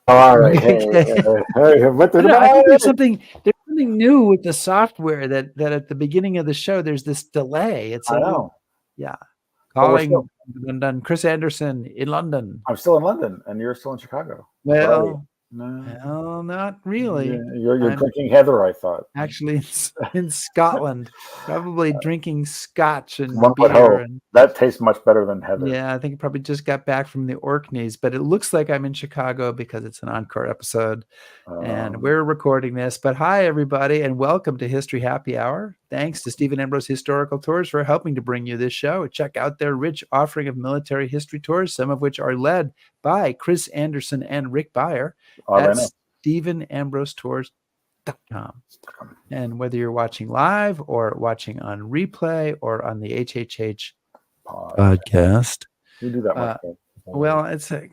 all right. Hey, Okay. what I the don't know. I think there's something new with the software that at the beginning of the show there's this delay. It's a I little, know, yeah. but we're still. Calling London, Chris Anderson in London. I'm still in London, and you're still in Chicago. Where are you? Well, No, well, not really. you're I'm drinking Heather. I thought. actually in Scotland, probably drinking scotch One and would beer hope and that tastes much better than Heather. yeah, I think I probably just got back from the Orkneys, but it looks like I'm in Chicago because it's an encore episode and Um, we're recording this. But hi, everybody, and welcome to History Happy Hour. Thanks to Stephen Ambrose Historical Tours for helping to bring you this show. Check out their rich offering of military history tours, some of which are led by Chris Anderson and Rick Beyer I at know. StephenAmbroseTours.com. And whether you're watching live or watching on replay or on the HHH podcast. You do that much better. Well, it's a,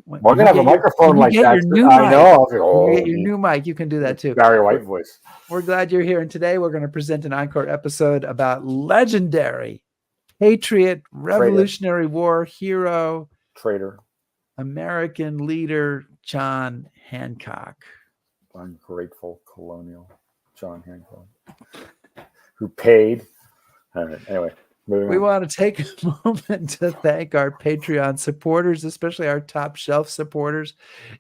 We're gonna have a microphone when you like get that. your new I mic. know. When you get your new mic, you can do that too. Barry White voice. We're glad you're here, and today we're going to present an encore episode about legendary patriot, Revolutionary War hero, traitor, American leader John Hancock. Ungrateful colonial John Hancock, who paid. All right, anyway. We want to take a moment to thank our Patreon supporters, especially our top shelf supporters.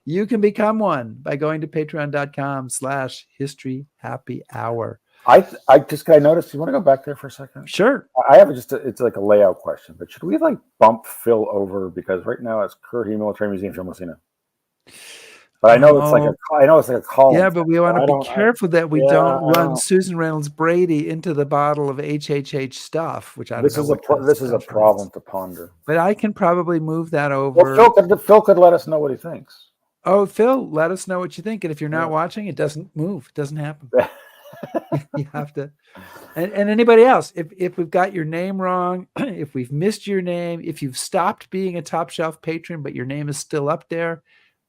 You can become one by going to patreon.com/historyhappyhour. I noticed. You want to go back there for a second? Sure. I have it's like a layout question, but should we like bump Phil over because right now it's Currahee Military Museum from Messina. But I know it's like a column. Yeah, but we want to be careful that we don't run Susan Reynolds Brady into the bottle of HHH stuff, which I don't know. This is a problem to ponder. But I can probably move that over. Well, Phil could let us know what he thinks. Oh, Phil, let us know what you think. And if you're not watching, it doesn't move. It doesn't happen. You have to. And anybody else, if we've got your name wrong, if we've missed your name, if you've stopped being a top shelf patron, but your name is still up there,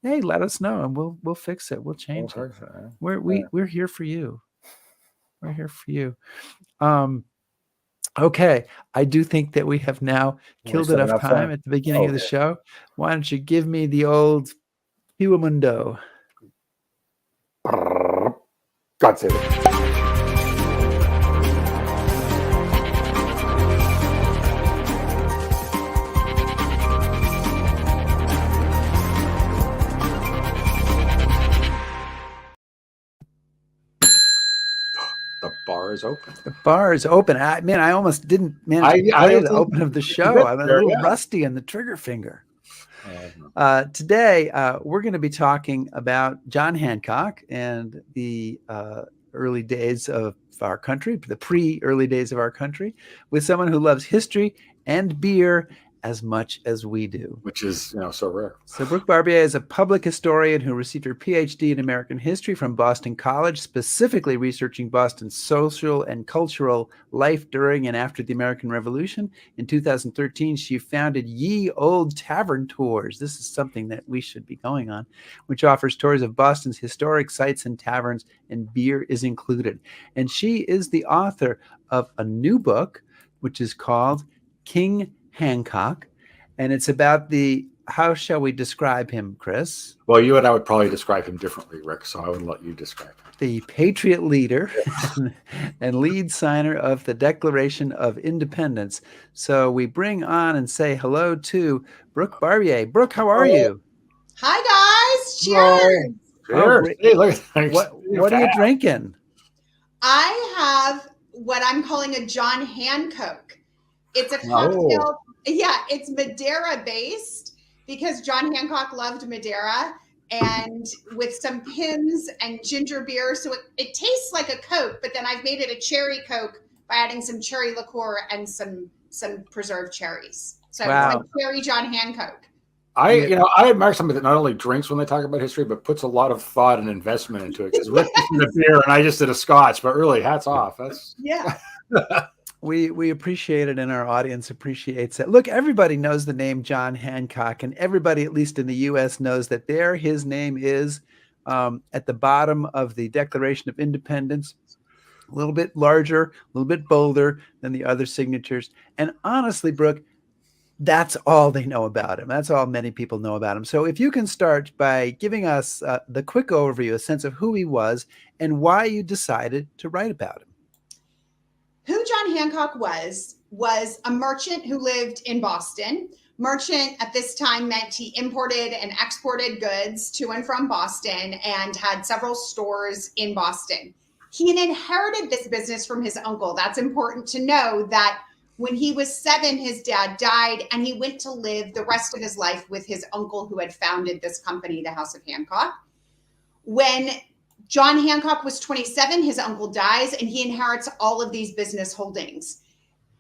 hey, let us know and we'll fix it. We'll change it. We're here for you. We're here for you. Okay. I do think that we have now killed enough time at the beginning of the show. Why don't you give me the old Huamundo? God save it. The bar is open. The bar is open. I almost didn't play the open of the show. I'm a little rusty on the trigger finger. Today, we're going to be talking about John Hancock and the early days of our country, the pre-early days of our country, with someone who loves history and beer as much as we do. Which is, so rare. So Brooke Barbier is a public historian who received her PhD in American history from Boston College, specifically researching Boston's social and cultural life during and after the American Revolution. In 2013, she founded Ye Old Tavern Tours. This is something that we should be going on, which offers tours of Boston's historic sites and taverns, and beer is included. And she is the author of a new book, which is called King Hancock, and it's about how shall we describe him, Chris? Well, you and I would probably describe him differently, Rick, so I would let you describe him. The patriot leader and lead signer of the Declaration of Independence. So we bring on and say hello to Brooke Barbier. Brooke, how are you? Hi, guys. Cheers. Cheers. Hey, look, what are you drinking? I have what I'm calling a John Hancock. It's a cocktail. Yeah, it's Madeira based because John Hancock loved Madeira, and with some pins and ginger beer. So it tastes like a Coke, but then I've made it a cherry Coke by adding some cherry liqueur and some preserved cherries. So It's like cherry John Hancock. I admire somebody that not only drinks when they talk about history, but puts a lot of thought and investment into it. Because Rick did a beer and I just did a scotch, but really, hats off. Yeah. We appreciate it, and our audience appreciates it. Look, everybody knows the name John Hancock, and everybody, at least in the U.S., knows that his name is at the bottom of the Declaration of Independence, a little bit larger, a little bit bolder than the other signatures. And honestly, Brooke, That's all they know about him. That's all many people know about him. So if you can start by giving us the quick overview, a sense of who he was and why you decided to write about him. Who John Hancock was a merchant who lived in Boston. Merchant at this time meant he imported and exported goods to and from Boston and had several stores in Boston. He inherited this business from his uncle. That's important to know that when he was 7, his dad died, and he went to live the rest of his life with his uncle who had founded this company, the House of Hancock. When John Hancock was 27, his uncle dies, and he inherits all of these business holdings.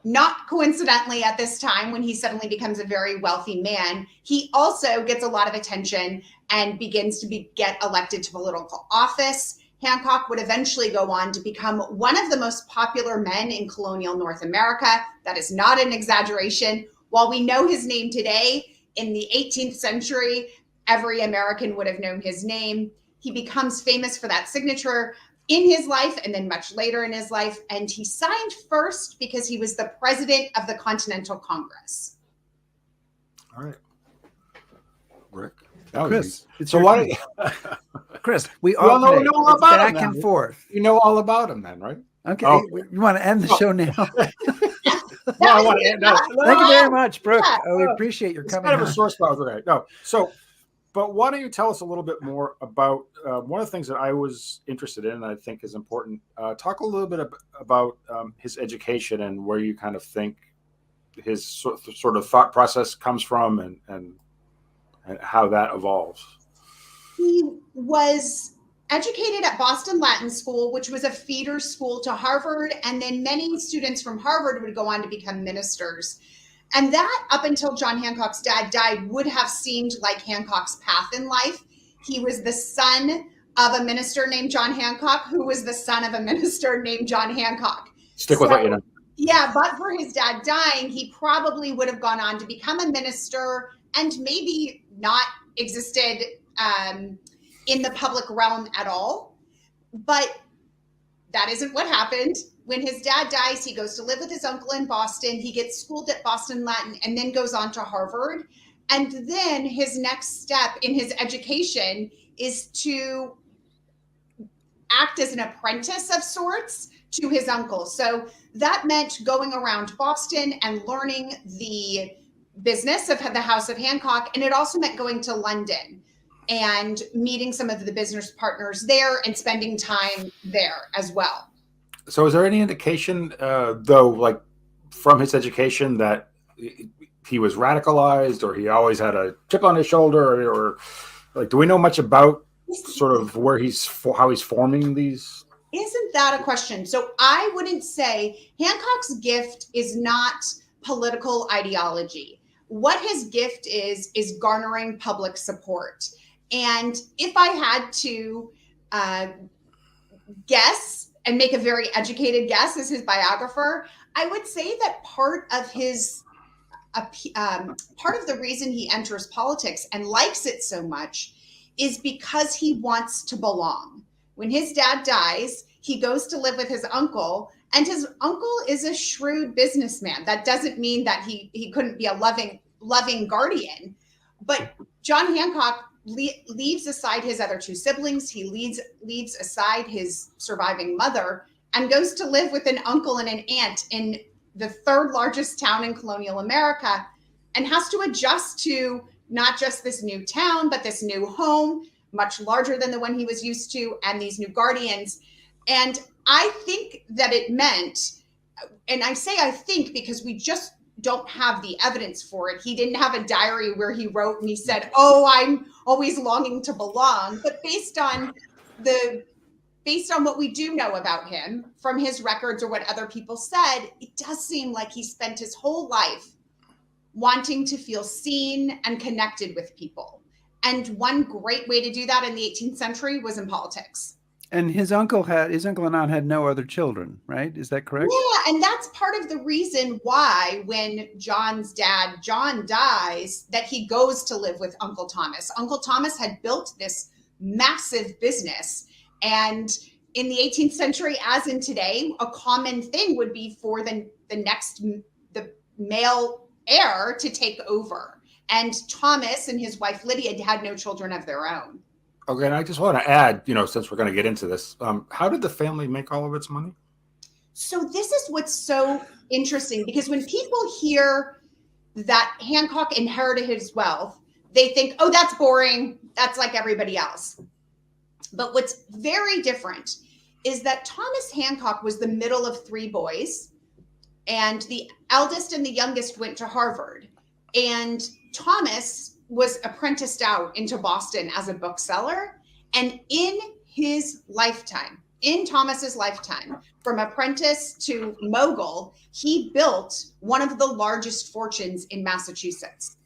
Not coincidentally, at this time, when he suddenly becomes a very wealthy man, he also gets a lot of attention and begins to get elected to political office. Hancock would eventually go on to become one of the most popular men in colonial North America. That is not an exaggeration. While we know his name today, in the 18th century, every American would have known his name. He becomes famous for that signature in his life and then much later in his life. And he signed first because he was the president of the Continental Congress. All right. Rick. Chris, so why? Chris, we all know all about back him, and forth. You know all about him, then, right? Okay, you want to end the show now? No, I want to end. Thank you very much, Brooke. We appreciate your coming. Kind of a source file, right? No, but why don't you tell us a little bit more about one of the things that I was interested in and I think is important? Talk a little bit about his education and where you kind of think his sort of thought process comes from and how that evolves. He was educated at Boston Latin School, which was a feeder school to Harvard. And then many students from Harvard would go on to become ministers. And that, up until John Hancock's dad died, would have seemed like Hancock's path in life. He was the son of a minister named John Hancock, who was the son of a minister named John Hancock. Stick with what you know. Yeah, but for his dad dying, he probably would have gone on to become a minister and maybe not existed in the public realm at all. But that isn't what happened. When his dad dies, he goes to live with his uncle in Boston. He gets schooled at Boston Latin and then goes on to Harvard. And then his next step in his education is to act as an apprentice of sorts to his uncle. So that meant going around Boston and learning the business of the House of Hancock. And it also meant going to London and meeting some of the business partners there and spending time there as well. So is there any indication, though, like from his education that he was radicalized or he always had a chip on his shoulder or like, do we know much about sort of where how he's forming these? Isn't that a question? So I wouldn't say Hancock's gift is not political ideology. What his gift is garnering public support. And if I had to guess and make a very educated guess as his biographer, I would say that part of the reason he enters politics and likes it so much is because he wants to belong. When his dad dies, he goes to live with his uncle, and his uncle is a shrewd businessman. That doesn't mean that he couldn't be a loving guardian, but John Hancock leaves aside his other 2 siblings. He leaves aside his surviving mother and goes to live with an uncle and an aunt in the 3rd largest town in colonial America, and has to adjust to not just this new town, but this new home, much larger than the one he was used to, and these new guardians. And I think that it meant, and I say I think because we just don't have the evidence for it. He didn't have a diary where he wrote and he said, "Oh, I'm always longing to belong." But based on what we do know about him from his records or what other people said, it does seem like he spent his whole life wanting to feel seen and connected with people. And one great way to do that in the 18th century was in politics. And his uncle and aunt had no other children, right? Is that correct? Yeah, and that's part of the reason why when John's dad, John, dies, that he goes to live with Uncle Thomas. Uncle Thomas had built this massive business. And in the 18th century, as in today, a common thing would be for the male heir to take over. And Thomas and his wife Lydia had no children of their own. Okay, and I just want to add, since we're going to get into this, how did the family make all of its money? So this is what's so interesting, because when people hear that Hancock inherited his wealth, they think, oh, that's boring. That's like everybody else. But what's very different is that Thomas Hancock was the middle of three boys, and the eldest and the youngest went to Harvard. And Thomas was apprenticed out into Boston as a bookseller. And in Thomas's lifetime, from apprentice to mogul, he built one of the largest fortunes in Massachusetts.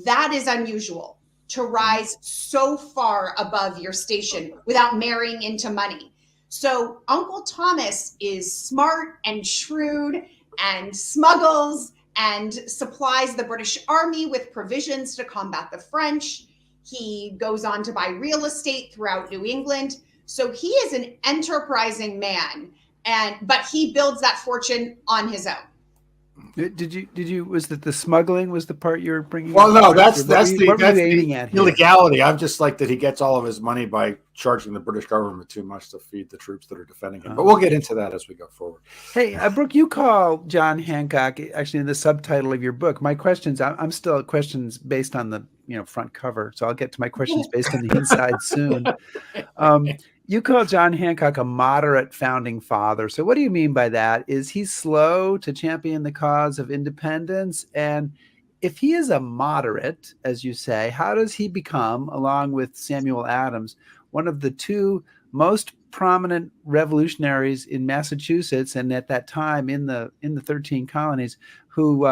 That is unusual, to rise so far above your station without marrying into money. So Uncle Thomas is smart and shrewd and smuggles and supplies the British Army with provisions to combat the French. He goes on to buy real estate throughout New England. So he is an enterprising man, but he builds that fortune on his own. Was that the smuggling was the part you were bringing? Well, no, that's the illegality. I'm just like that he gets all of his money by charging the British government too much to feed the troops that are defending him. But we'll get into that as we go forward. Hey, Brooke, you call John Hancock, actually in the subtitle of your book. My questions, I'm still questions based on the front cover, so I'll get to my questions based on the inside soon. You call John Hancock a moderate founding father. So what do you mean by that? Is he slow to champion the cause of independence? And if he is a moderate, as you say, how does he become, along with Samuel Adams, one of the two most prominent revolutionaries in Massachusetts and at that time in the 13 colonies, who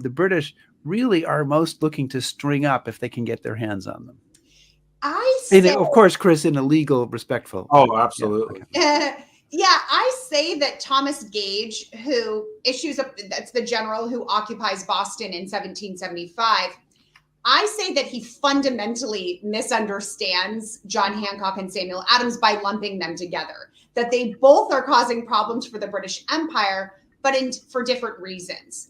the British really are most looking to string up if they can get their hands on them? Of course, Chris, in a legal, respectful. Oh, absolutely. I say that Thomas Gage, that's the general who occupies Boston in 1775, I say that he fundamentally misunderstands John Hancock and Samuel Adams by lumping them together, that they both are causing problems for the British Empire, but for different reasons.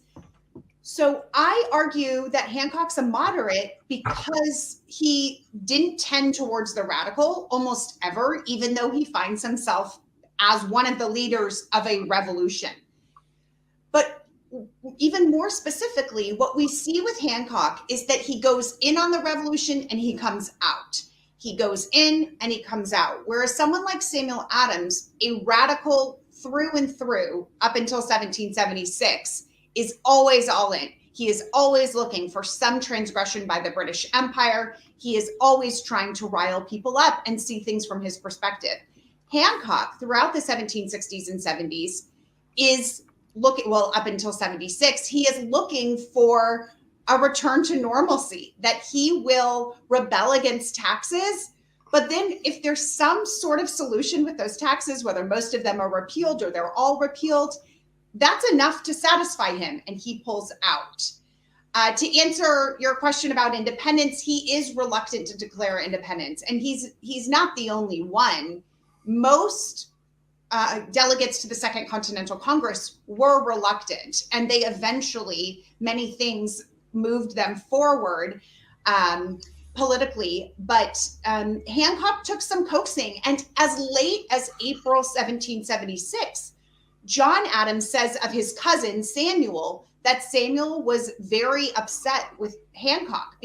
So I argue that Hancock's a moderate because he didn't tend towards the radical almost ever, even though he finds himself as one of the leaders of a revolution. But even more specifically, what we see with Hancock is that he goes in on the revolution and he comes out. He goes in and he comes out. Whereas someone like Samuel Adams, a radical through and through up until 1776, is always all in. He is always looking for some transgression by the British Empire. He is always trying to rile people up and see things from his perspective. Hancock, throughout the 1760s and 70s, is up until 76, he is looking for a return to normalcy, that he will rebel against taxes. But then if there's some sort of solution with those taxes, whether most of them are repealed or they're all repealed, that's enough to satisfy him, and he pulls out. To answer your question about independence, he is reluctant to declare independence, and he's not the only one. Most delegates to the Second Continental Congress were reluctant, and they eventually, many things moved them forward politically. But Hancock took some coaxing, and as late as April 1776, John Adams says of his cousin Samuel that Samuel was very upset with Hancock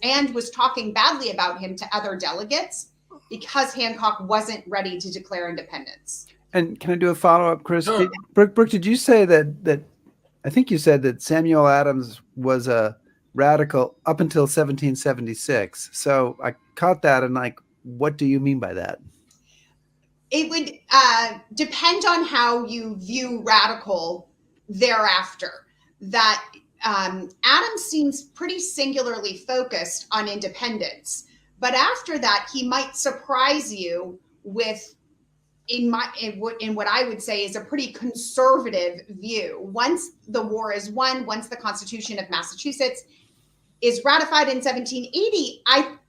and was talking badly about him to other delegates because Hancock wasn't ready to declare independence. And can I do a follow-up, Chris? Sure. Brooke, did you say that I think you said that Samuel Adams was a radical up until 1776. So I caught that and what do you mean by that? It would depend on how you view radical thereafter. That Adams seems pretty singularly focused on independence, but after that, he might surprise you with, in what I would say is a pretty conservative view. Once the war is won, once the Constitution of Massachusetts is ratified in 1780,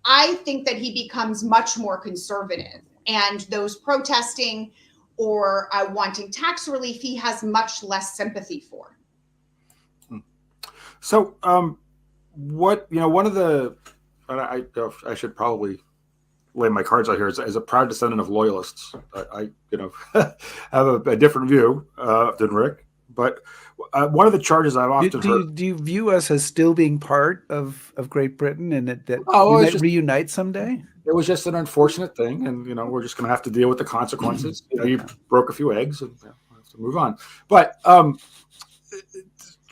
I think that he becomes much more conservative. And those protesting or wanting tax relief, he has much less sympathy for. So, one of the, I should probably lay my cards out here as a proud descendant of loyalists. I have a different view than Rick, but one of the charges I've often heard. Do you view us as still being part of Great Britain, and that Oh, we it's might just, reunite someday? it was just an unfortunate thing, and we're just going to have to deal with the consequences. You broke a few eggs, and we'll have to move on. But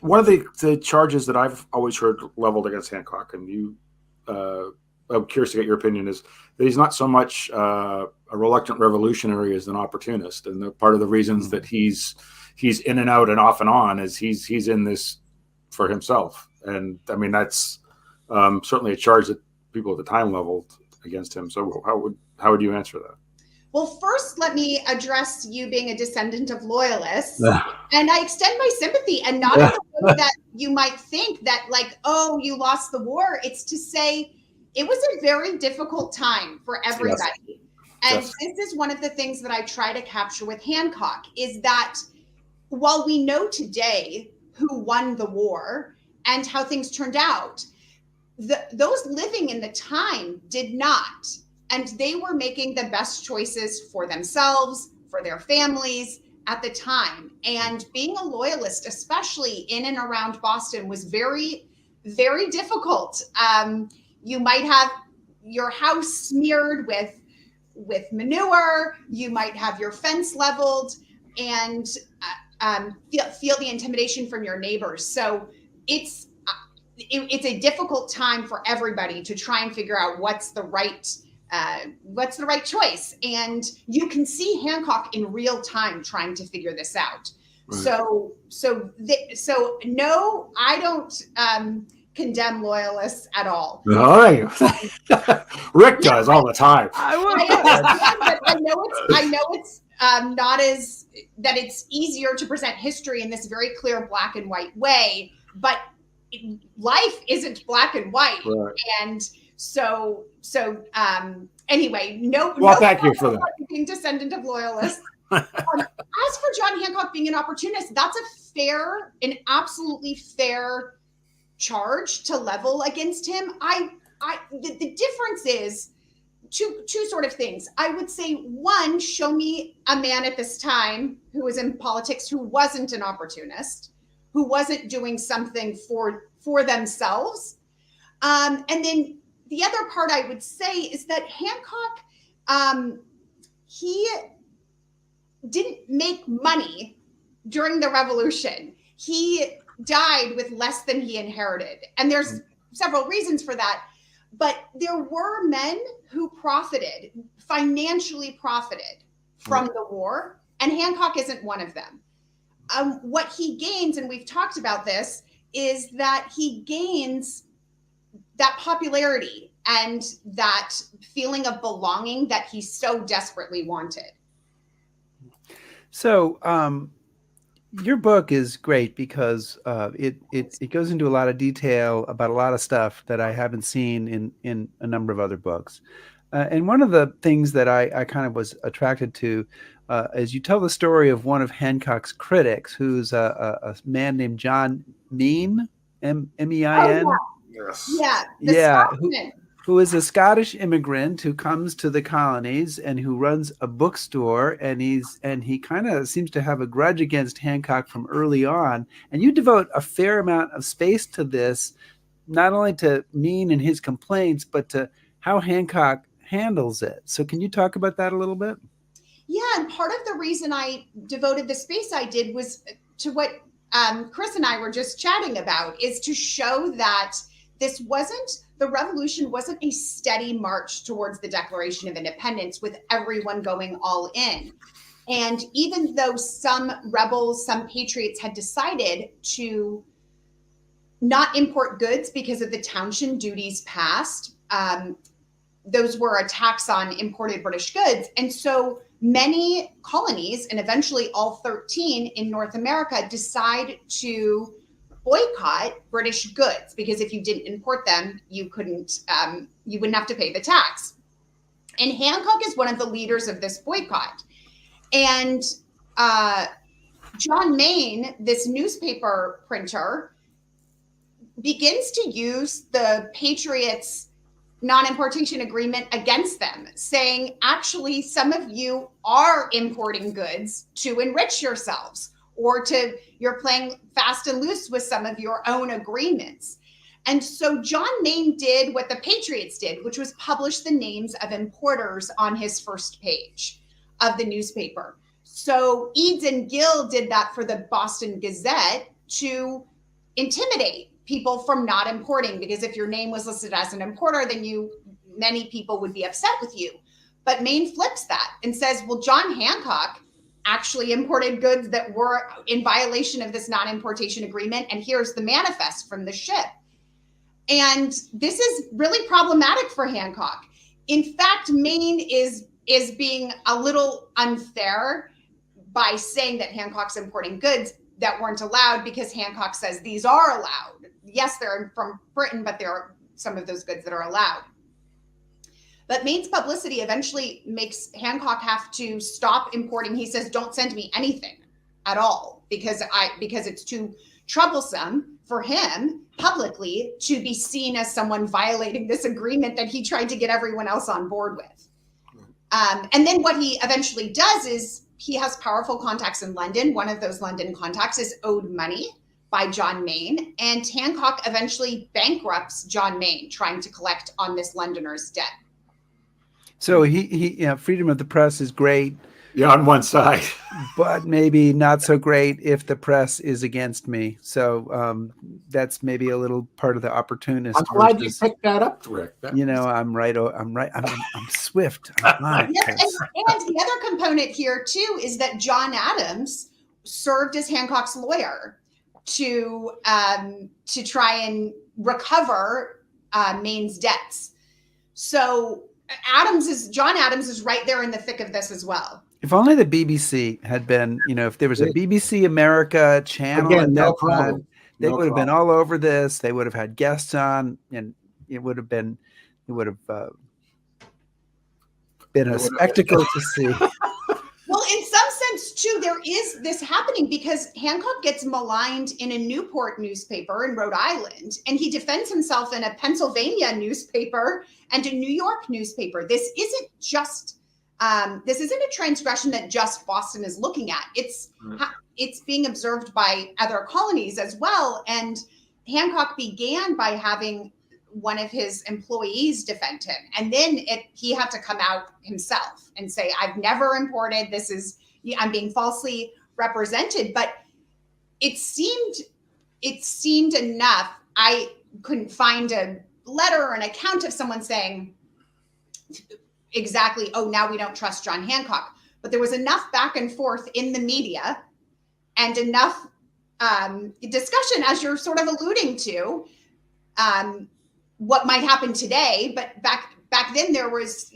one of the charges that I've always heard leveled against Hancock, and I'm curious to get your opinion, is that he's not so much a reluctant revolutionary as an opportunist, and part of the reasons that he's in and out and off and on is he's in this for himself. And I mean, that's certainly a charge that people at the time leveled against him. So how would you answer that? Well, first, let me address you being a descendant of loyalists. And I extend my sympathy, and not in the way that you might think that, like, oh, you lost the war. It's to say it was a very difficult time for everybody. Yes. And this is one of the things that I try to capture with Hancock, is that while we know today who won the war and how things turned out, those living in the time did not. And they were making the best choices for themselves, for their families at the time. And being a loyalist, especially in and around Boston, was very, very difficult. You might have your house smeared with manure. You might have your fence leveled, and feel the intimidation from your neighbors. So it's a difficult time for everybody to try and figure out what's the right choice. And you can see Hancock in real time trying to figure this out. Right. So no, I don't condemn loyalists at all. No, Rick does all the time. I know it's not as that it's easier to present history in this very clear black and white way, but life isn't black and white. Right. And so anyway, thank you for that. Being descendant of loyalists. As for John Hancock being an opportunist, that's an absolutely fair charge to level against him. The difference is two sort of things. I would say, one, show me a man at this time who was in politics who wasn't an opportunist, who wasn't doing something for themselves. And then the other part I would say is that Hancock, he didn't make money during the Revolution. He died with less than he inherited. And there's several reasons for that. But there were men who financially profited from the war, and Hancock isn't one of them. What he gains, and we've talked about this, is that he gains that popularity and that feeling of belonging that he so desperately wanted. So your book is great because it goes into a lot of detail about a lot of stuff that I haven't seen in a number of other books. And one of the things that I kind of was attracted to is you tell the story of one of Hancock's critics, who's a man named John Mean, M-E-I-N. Oh, yeah. Yeah. Who is a Scottish immigrant who comes to the colonies and who runs a bookstore, and he kind of seems to have a grudge against Hancock from early on. And you devote a fair amount of space to this, not only to Mean and his complaints, but to how Hancock handles it. So can you talk about that a little bit? Yeah, and part of the reason I devoted the space I did was to what Chris and I were just chatting about, is to show that the revolution wasn't a steady march towards the Declaration of Independence with everyone going all in. And even though some rebels, some patriots had decided to not import goods because of the Townshend duties passed, those were a tax on imported British goods. And so many colonies, and eventually all 13 in North America, decide to boycott British goods, because if you didn't import them, you wouldn't have to pay the tax. And Hancock is one of the leaders of this boycott. And John Main, this newspaper printer, begins to use the Patriots non-importation agreement against them, saying, actually, some of you are importing goods to enrich yourselves, or you're playing fast and loose with some of your own agreements. And so John Main did what the Patriots did, which was publish the names of importers on his first page of the newspaper. So Eads and Gill did that for the Boston Gazette to intimidate people from not importing, because if your name was listed as an importer, then many people would be upset with you. But Maine flips that and says, well, John Hancock actually imported goods that were in violation of this non-importation agreement, and here's the manifest from the ship. And this is really problematic for Hancock. In fact, Maine is being a little unfair by saying that Hancock's importing goods that weren't allowed, because Hancock says these are allowed. Yes, they're from Britain, but there are some of those goods that are allowed. But Maine's publicity eventually makes Hancock have to stop importing. He says, don't send me anything at all, because it's too troublesome for him publicly to be seen as someone violating this agreement that he tried to get everyone else on board with. And then what he eventually does is he has powerful contacts in London. One of those London contacts is owed money by John Main, and Hancock eventually bankrupts John Main, trying to collect on this Londoner's debt. So freedom of the press is great. Yeah, on one side. But maybe not so great if the press is against me. So that's maybe a little part of the opportunist. I'm glad you picked that up, Rick. I'm right. I'm swift. I'm on it. Yes, and the other component here too is that John Adams served as Hancock's lawyer to try and recover Maine's debts. So John Adams is right there in the thick of this as well. If only the BBC had been, if there was a BBC America channel at that time, they would have been all over this. They would have had guests on, and it would have been a spectacle to see. Well, in some sense, too, there is this happening because Hancock gets maligned in a Newport newspaper in Rhode Island, and he defends himself in a Pennsylvania newspaper and a New York newspaper. This isn't a transgression that just Boston is looking at. It's being observed by other colonies as well. And Hancock began by having one of his employees defend him. And then he had to come out himself and say, I've never imported, I'm being falsely represented. But it seemed enough. I couldn't find a letter or an account of someone saying exactly, oh, now we don't trust John Hancock. But there was enough back and forth in the media and enough discussion, as you're sort of alluding to, what might happen today. But back then there was,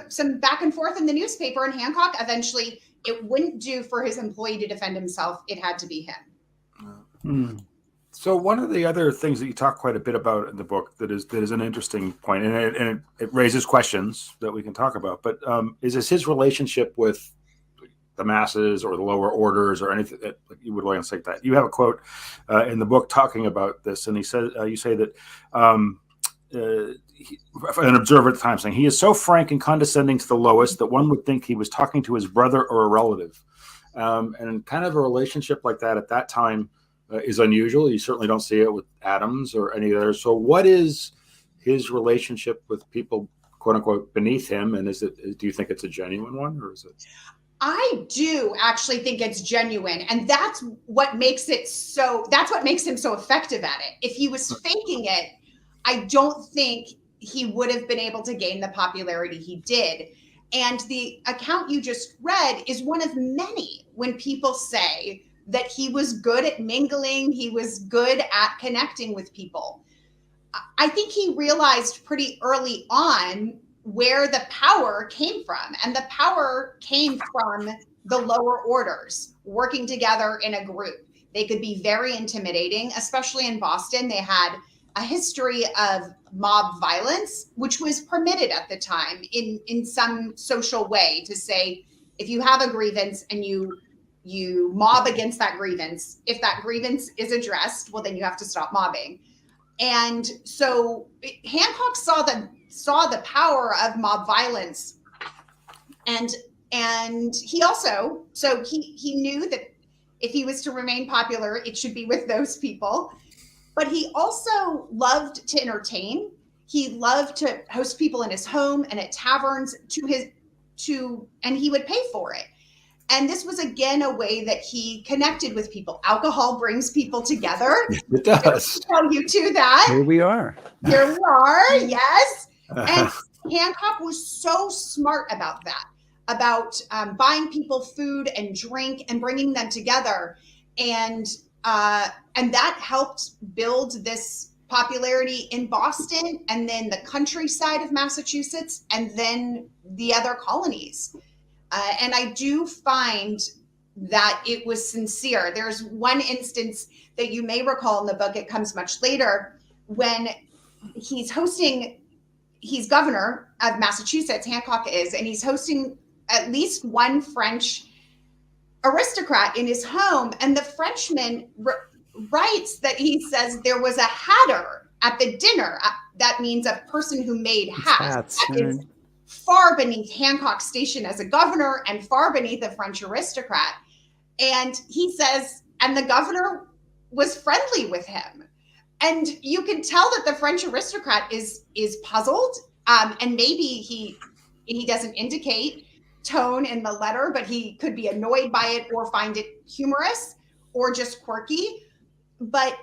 some back and forth in the newspaper, and Hancock eventually, it wouldn't do for his employee to defend himself. It had to be him. So one of the other things that you talk quite a bit about in the book that is an interesting point, and it raises questions that we can talk about, but is his relationship with the masses or the lower orders or anything that you would want to say that. You have a quote in the book talking about this, and you say that an observer at the time saying, he is so frank and condescending to the lowest that one would think he was talking to his brother or a relative. And kind of a relationship like that at that time is unusual. You certainly don't see it with Adams or any others. So what is his relationship with people, quote unquote, beneath him? And do you think it's a genuine one, or is it? I do actually think it's genuine. And that's what makes him so effective at it. If he was faking it, I don't think he would have been able to gain the popularity he did. And the account you just read is one of many when people say that he was good at mingling, he was good at connecting with people. I think he realized pretty early on where the power came from. And the power came from the lower orders working together in a group. They could be very intimidating, especially in Boston. They had a history of mob violence, which was permitted at the time in some social way, to say, if you have a grievance and you mob against that grievance, if that grievance is addressed, well, then you have to stop mobbing. And so Hancock saw the power of mob violence, and he also, so he knew that if he was to remain popular, it should be with those people. But he also loved to entertain. He loved to host people in his home and at taverns and he would pay for it. And this was, again, a way that he connected with people. Alcohol brings people together. It does. I'll tell you to that. Here we are. Here we are, yes. And Hancock was so smart about that, about buying people food and drink and bringing them together. And that helped build this popularity in Boston, and then the countryside of Massachusetts, and then the other colonies. And I do find that it was sincere. There's one instance that you may recall in the book, it comes much later, when he's governor of Massachusetts, Hancock is, and he's hosting at least one French aristocrat in his home. And the Frenchman writes that he says there was a hatter at the dinner. That means a person who made hats. That is far beneath Hancock's station as a governor and far beneath a French aristocrat. And he says, and the governor was friendly with him. And you can tell that the French aristocrat is puzzled. And maybe he doesn't indicate tone in the letter, but he could be annoyed by it or find it humorous or just quirky. But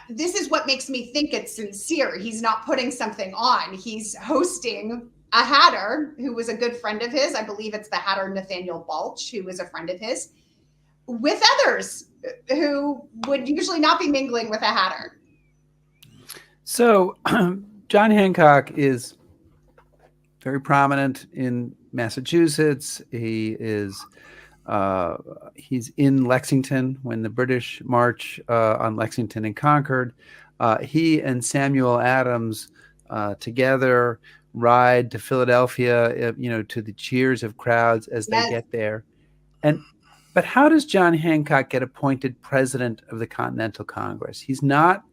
this is what makes me think it's sincere. He's not putting something on. He's hosting a hatter who was a good friend of his. I believe it's the hatter Nathaniel Balch, who was a friend of his, with others who would usually not be mingling with a hatter. So John Hancock is very prominent in Massachusetts. He's in Lexington when the British march on Lexington and Concord. He and Samuel Adams together ride to Philadelphia, to the cheers of crowds as they get there. But how does John Hancock get appointed president of the Continental Congress? He's not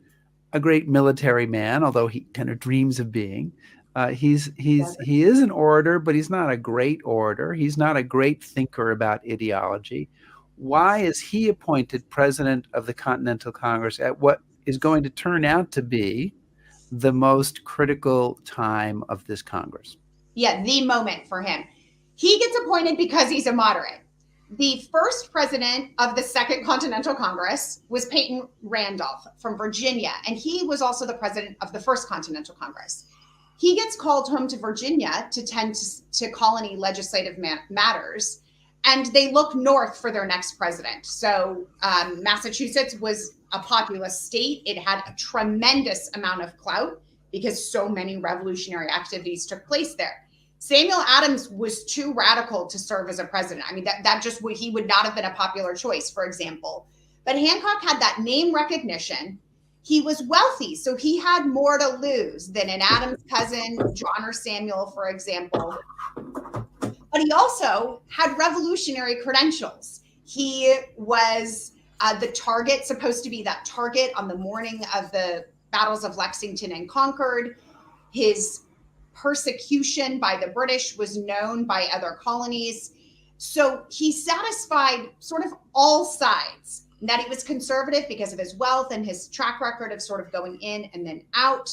a great military man, although he kind of dreams of being. He is an orator, but he's not a great orator. He's not a great thinker about ideology. Why is he appointed president of the Continental Congress at what is going to turn out to be the most critical time of this Congress? Yeah, the moment for him. He gets appointed because he's a moderate. The first president of the Second Continental Congress was Peyton Randolph from Virginia, and he was also the president of the First Continental Congress. He gets called home to Virginia to tend to colony legislative matters, and they look north for their next president. So Massachusetts was a populous state. It had a tremendous amount of clout because so many revolutionary activities took place there. Samuel Adams was too radical to serve as a president. I mean, he would not have been a popular choice, for example. But Hancock had that name recognition. He was wealthy, so he had more to lose than an Adams cousin, John or Samuel, for example. But he also had revolutionary credentials. He was supposed to be that target on the morning of the battles of Lexington and Concord. His persecution by the British was known by other colonies. So he satisfied sort of all sides. That he was conservative because of his wealth and his track record of sort of going in and then out.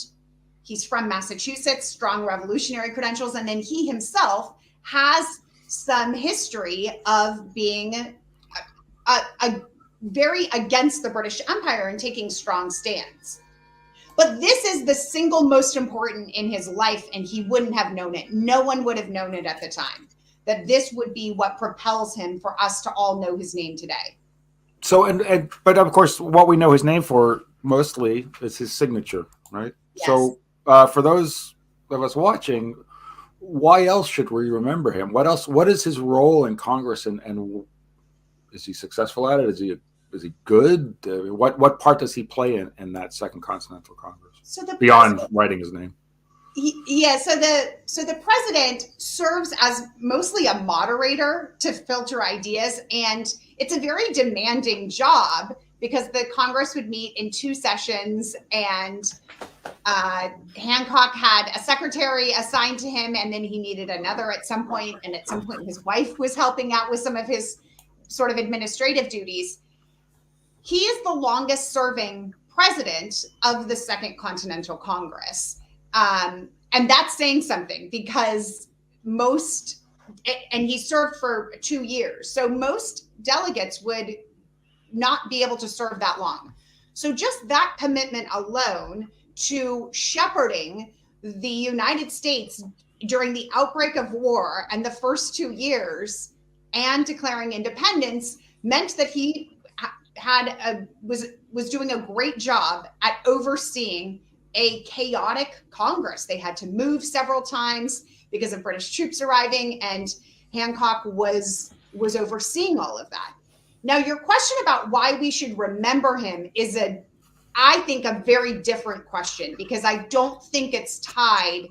He's from Massachusetts, strong revolutionary credentials. And then he himself has some history of being a very against the British Empire and taking strong stands. But this is the single most important in his life, and he wouldn't have known it. No one would have known it at the time, that this would be what propels him for us to all know his name today. So, but of course, what we know his name for mostly is his signature, right? Yes. So, for those of us watching, why else should we remember him? What else? What is his role in Congress, and is he successful at it? Is he good? What part does he play in that Second Continental Congress? So beyond writing his name. So the president serves as mostly a moderator to filter ideas, and it's a very demanding job because the Congress would meet in 2 sessions, and Hancock had a secretary assigned to him, and then he needed another at some point. And at some point, his wife was helping out with some of his sort of administrative duties. He is the longest serving president of the Second Continental Congress. And that's saying something, because and he served for 2 years. So most delegates would not be able to serve that long. So just that commitment alone to shepherding the United States during the outbreak of war and the first 2 years and declaring independence meant that he was doing a great job at overseeing a chaotic Congress. They had to move several times because of British troops arriving, and Hancock was overseeing all of that. Now, your question about why we should remember him is I think, a very different question, because I don't think it's tied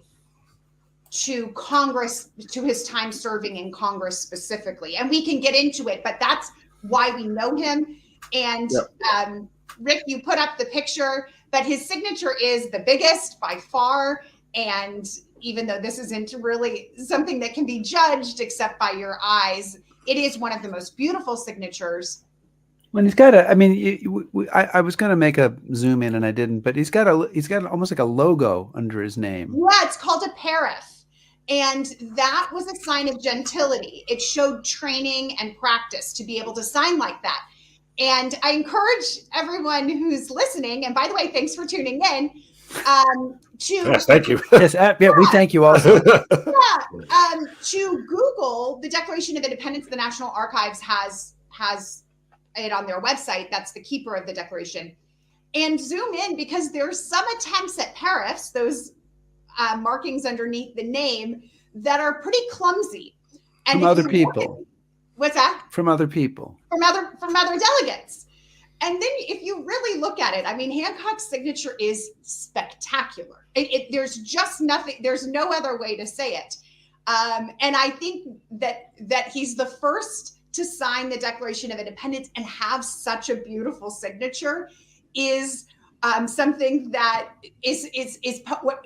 to Congress, to his time serving in Congress specifically. And we can get into it, but that's why we know him. And Rick, you put up the picture, but his signature is the biggest by far. And even though this isn't really something that can be judged except by your eyes, it is one of the most beautiful signatures. When he's got I was going to make a zoom in and I didn't, but he's got almost like a logo under his name. Yeah, it's called a parif. And that was a sign of gentility. It showed training and practice to be able to sign like that. And I encourage everyone who's listening, and by the way, thanks for tuning in, Yes, thank you. Yes, we thank you also. To Google the Declaration of Independence. The National Archives has it on their website. That's the keeper of the Declaration. And zoom in, because there's some attempts at parifs, those markings underneath the name, that are pretty clumsy. And from other people. What's that? From other people. From other delegates. And then if you really look at it, I mean, Hancock's signature is spectacular. There's just nothing, there's no other way to say it. And I think that he's the first to sign the Declaration of Independence and have such a beautiful signature is something that is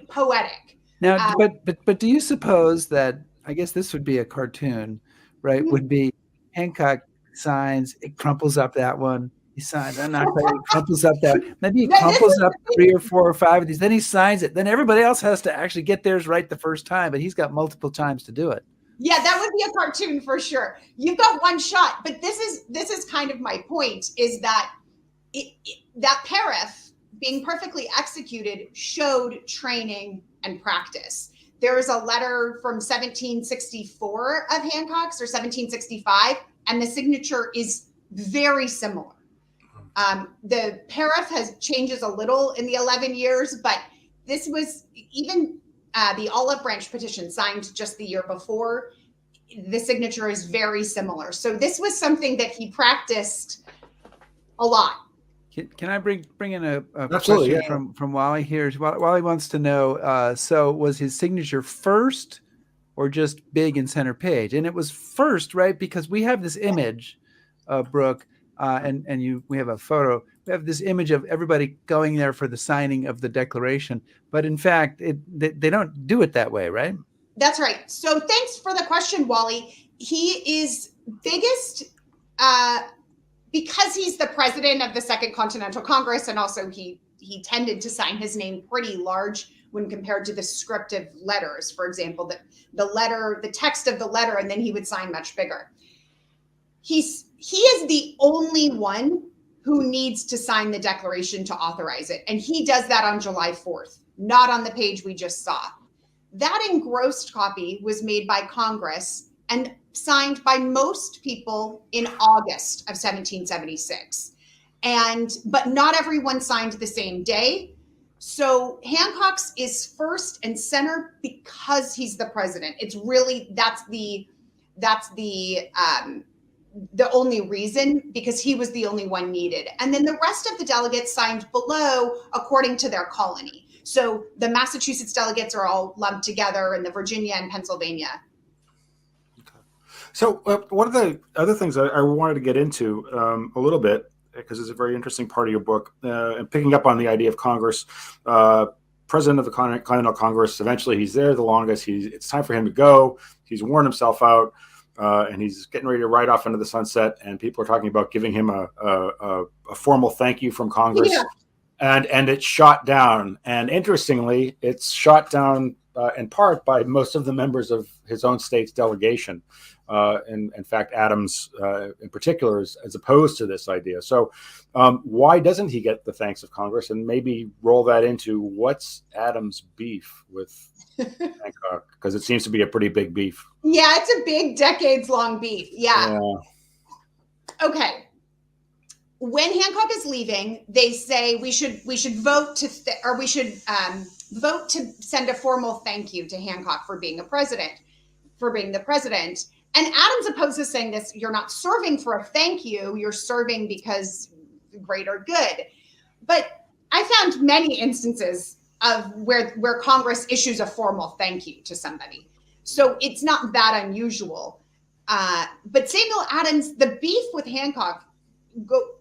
poetic. Now, but do you suppose that, I guess this would be a cartoon, right? Mm-hmm. Would be Hancock signs, it crumples up that one. He signs, I'm not quite, he crumples up that. Maybe he crumples up 3 or 4 or 5 of these. Then he signs it. Then everybody else has to actually get theirs right the first time, but he's got multiple times to do it. Yeah, that would be a cartoon for sure. You've got one shot, but this is kind of my point, is that that parif being perfectly executed showed training and practice. There is a letter from 1764 of Hancock's, or 1765, and the signature is very similar. The parif changes a little in the 11 years, but this was even the Olive Branch petition signed just the year before. The signature is very similar. So this was something that he practiced a lot. Can I bring in a question from Wally here? Wally wants to know, so was his signature first or just big in center page? And it was first, right? Because we have this image of Brooke, we have a photo. We have this image of everybody going there for the signing of the Declaration. But in fact, they don't do it that way, right? That's right. So thanks for the question, Wally. He is biggest because he's the president of the Second Continental Congress, and also he tended to sign his name pretty large when compared to the script of letters. For example, the text of the letter, and then he would sign much bigger. He is the only one who needs to sign the Declaration to authorize it. And he does that on July 4th, not on the page we just saw. That engrossed copy was made by Congress and signed by most people in August of 1776. But not everyone signed the same day. So Hancock's is first and center because he's the president. It's really, that's the only reason, because he was the only one needed. And then the rest of the delegates signed below according to their colony. So the Massachusetts delegates are all lumped together, and the Virginia and Pennsylvania. Okay. So one of the other things I wanted to get into a little bit, because it's a very interesting part of your book, and picking up on the idea of Congress. President of the Continental Congress. Eventually, he's there the longest. It's time for him to go. He's worn himself out, and he's getting ready to ride off into the sunset. And people are talking about giving him a formal thank you from Congress. Yeah. And it's shot down. And interestingly, it's shot down in part by most of the members of his own state's delegation. In fact, Adams in particular is opposed to this idea. So why doesn't he get the thanks of Congress? And maybe roll that into what's Adams' beef with Hancock? Because it seems to be a pretty big beef. Yeah, it's a big decades-long beef. Yeah. Okay. When Hancock is leaving, they say we should vote to vote to send a formal thank you to Hancock for being the president. And Adams opposes, saying this: you're not serving for a thank you, you're serving because greater good. But I found many instances of where Congress issues a formal thank you to somebody. So it's not that unusual. But Samuel Adams, the beef with Hancock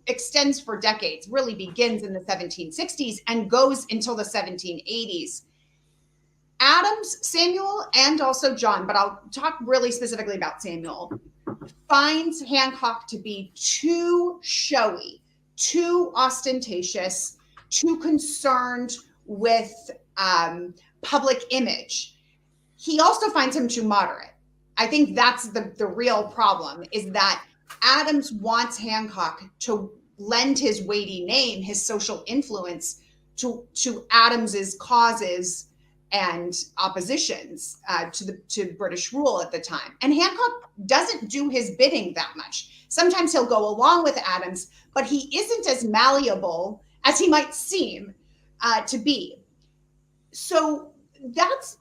extends for decades, really begins in the 1760s and goes until the 1780s. Adams, Samuel, and also John, but I'll talk really specifically about Samuel, finds Hancock to be too showy, too ostentatious, too concerned with public image. He also finds him too moderate. I think that's the real problem, is that Adams wants Hancock to lend his weighty name, his social influence, to Adams's causes and oppositions to British rule at the time. And Hancock doesn't do his bidding that much. Sometimes he'll go along with Adams, but he isn't as malleable as he might seem to be. So that's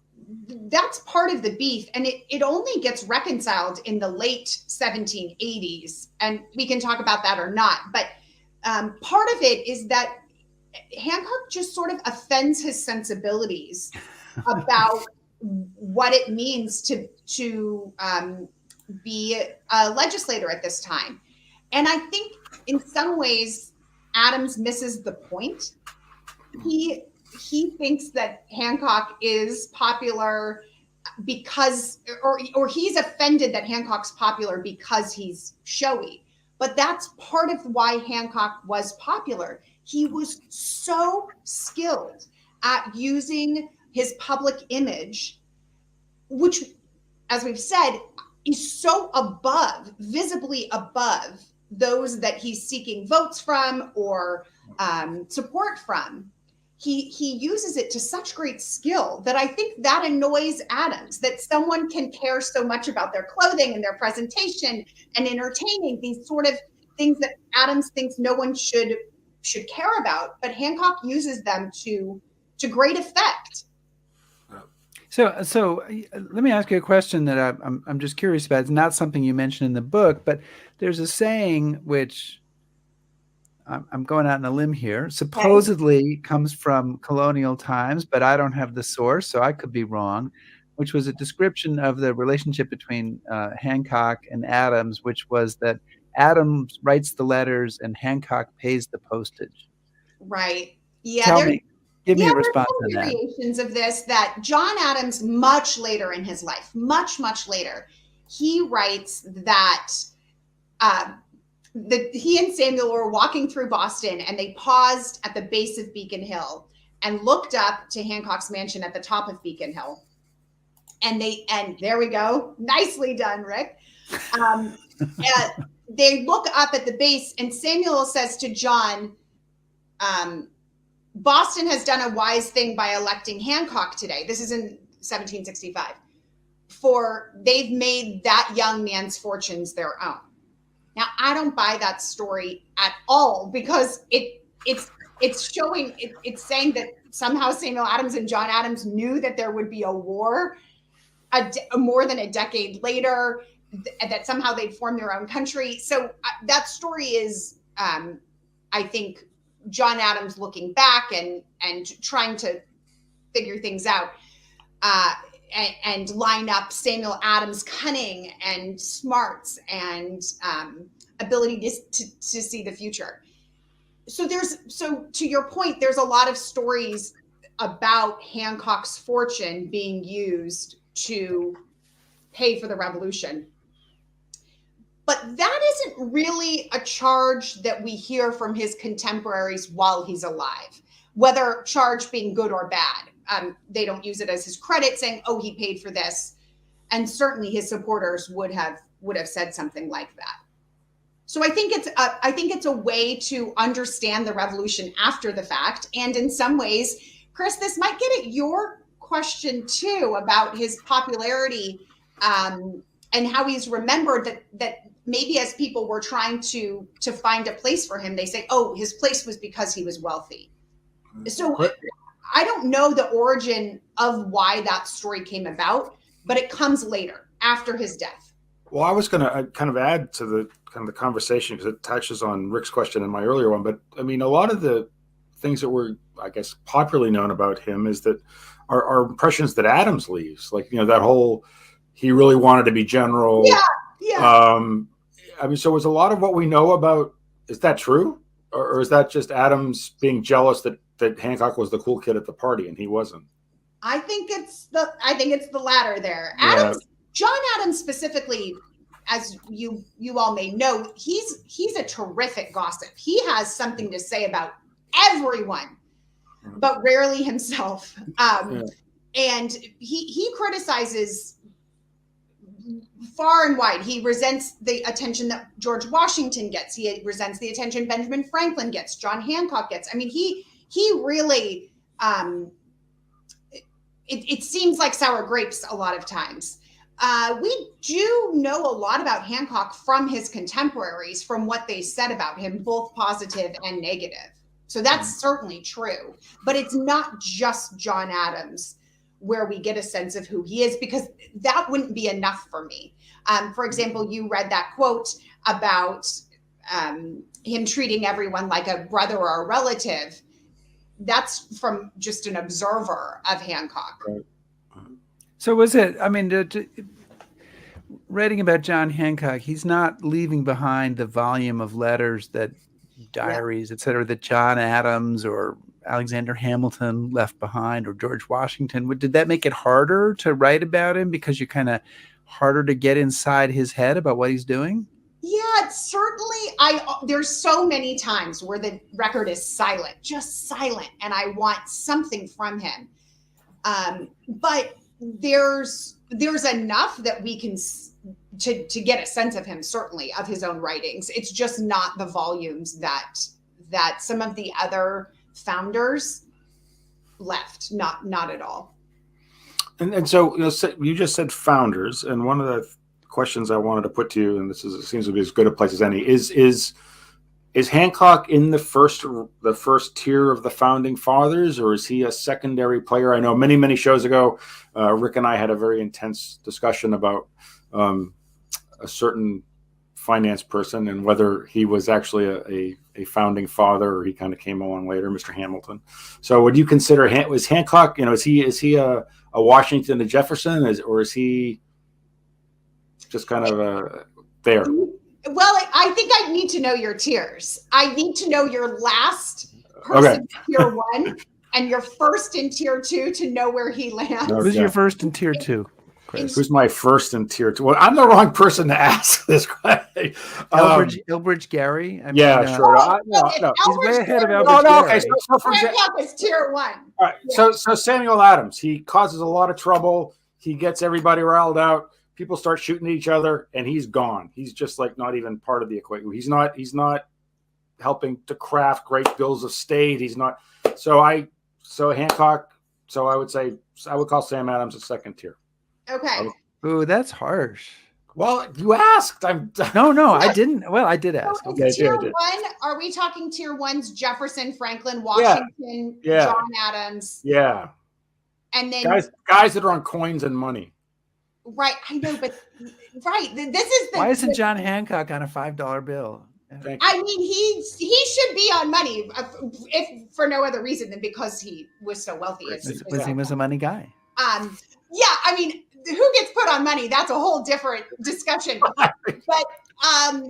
part of the beef, and it only gets reconciled in the late 1780s, and we can talk about that or not. But part of it is that Hancock just sort of offends his sensibilities about what it means to be a legislator at this time. And I think in some ways, Adams misses the point. He thinks that Hancock is popular because, or he's offended that Hancock's popular because he's showy. But that's part of why Hancock was popular. He was so skilled at using his public image, which, as we've said, is so visibly above those that he's seeking votes from or support from. He uses it to such great skill that I think that annoys Adams, that someone can care so much about their clothing and their presentation and entertaining, these sort of things that Adams thinks no one should care about, but Hancock uses them to great effect. So let me ask you a question that I'm just curious about. It's not something you mentioned in the book, but there's a saying which I'm going out on a limb here, supposedly comes from colonial times, but I don't have the source, so I could be wrong, which was a description of the relationship between Hancock and Adams, which was that Adams writes the letters and Hancock pays the postage. Right. Yeah. Give me a response on that. Variations of this that John Adams, much later in his life, much later, he writes that he and Samuel were walking through Boston and they paused at the base of Beacon Hill and looked up to Hancock's mansion at the top of Beacon Hill. And there we go. Nicely done, Rick. They look up at the base and Samuel says to John, Boston has done a wise thing by electing Hancock today. This is in 1765. For they've made that young man's fortunes their own. Now, I don't buy that story at all because it's saying that somehow Samuel Adams and John Adams knew that there would be a war more than a decade later, that somehow they'd form their own country. So that story is, I think, John Adams looking back and trying to figure things out and line up Samuel Adams' cunning and smarts and ability to see the future. So to your point, there's a lot of stories about Hancock's fortune being used to pay for the revolution. But that isn't really a charge that we hear from his contemporaries while he's alive, whether charge being good or bad. They don't use it as his credit, saying, "Oh, he paid for this," and certainly his supporters would have said something like that. So I think it's a way to understand the revolution after the fact, and in some ways, Chris, this might get at your question too about his popularity and how he's remembered. That maybe as people were trying to find a place for him, they say, "Oh, his place was because he was wealthy." So I don't know the origin of why that story came about, but it comes later, after his death. Well, I was going to kind of add to the kind of the conversation because it touches on Rick's question in my earlier one. But I mean, a lot of the things that were, I guess, popularly known about him is that are impressions that Adams leaves. Like, that whole, he really wanted to be general. Yeah. I mean, so was a lot of what we know about, is that true? Or is that just Adams being jealous that Hancock was the cool kid at the party and he wasn't? I think it's the latter there. Yeah. John Adams specifically, as you all may know, he's a terrific gossip. He has something to say about everyone, but rarely himself. And he criticizes far and wide. He resents the attention that George Washington gets. He resents the attention Benjamin Franklin gets, John Hancock gets. I mean, he really, it seems like sour grapes a lot of times. We do know a lot about Hancock from his contemporaries, from what they said about him, both positive and negative. So that's certainly true. But it's not just John Adams where we get a sense of who he is, because that wouldn't be enough for me. For example, you read that quote about him treating everyone like a brother or a relative. That's from just an observer of Hancock. Right. So was it, I mean, writing about John Hancock, he's not leaving behind the volume of letters, that diaries, et cetera, that John Adams or Alexander Hamilton left behind, or George Washington. Did that make it harder to write about him because you're kind of harder to get inside his head about what he's doing? Yeah, certainly. There's so many times where the record is silent, just silent, and I want something from him. But there's enough that we can to get a sense of him, certainly, of his own writings. It's just not the volumes that some of the other founders left. Not at all. And so you just said founders, and one of the questions I wanted to put to you, and seems to be as good a place as any, is Hancock in the first tier of the founding fathers, or is he a secondary player? I know many shows ago, Rick and I had a very intense discussion about a certain finance person and whether he was actually a founding father or he kind of came along later, Mr. Hamilton. So would you consider, was Hancock, is he a Washington, a Jefferson, or is he just kind of there? Well, I think I need to know your tiers. I need to know your last person in tier 1 and your first in tier 2 to know where he lands. Who's your first in tier 2? Chris? Who's my first in tier 2? Well, I'm the wrong person to ask this question. Elbridge Gary? I mean, sure. No. He's way ahead of Elbridge Gary. Okay. So for Hancock is tier 1. All right. Yeah. So Samuel Adams, he causes a lot of trouble. He gets everybody riled out. People start shooting at each other, and he's gone. He's just like not even part of the equation. He's not helping to craft great bills of state. He's not. So Hancock. So I would say I would call Sam Adams a second tier. Okay. Ooh, that's harsh. Well, you asked. No, I didn't. Well, I did ask. So tier 1, are we talking tier 1's Jefferson, Franklin, Washington, John Adams? Yeah. And then guys that are on coins and money. Right, I know, but this is why isn't John Hancock on a $5 bill? I mean, he should be on money, if for no other reason than because he was so wealthy. He was a money guy. Yeah, I mean, who gets put on money? That's a whole different discussion. But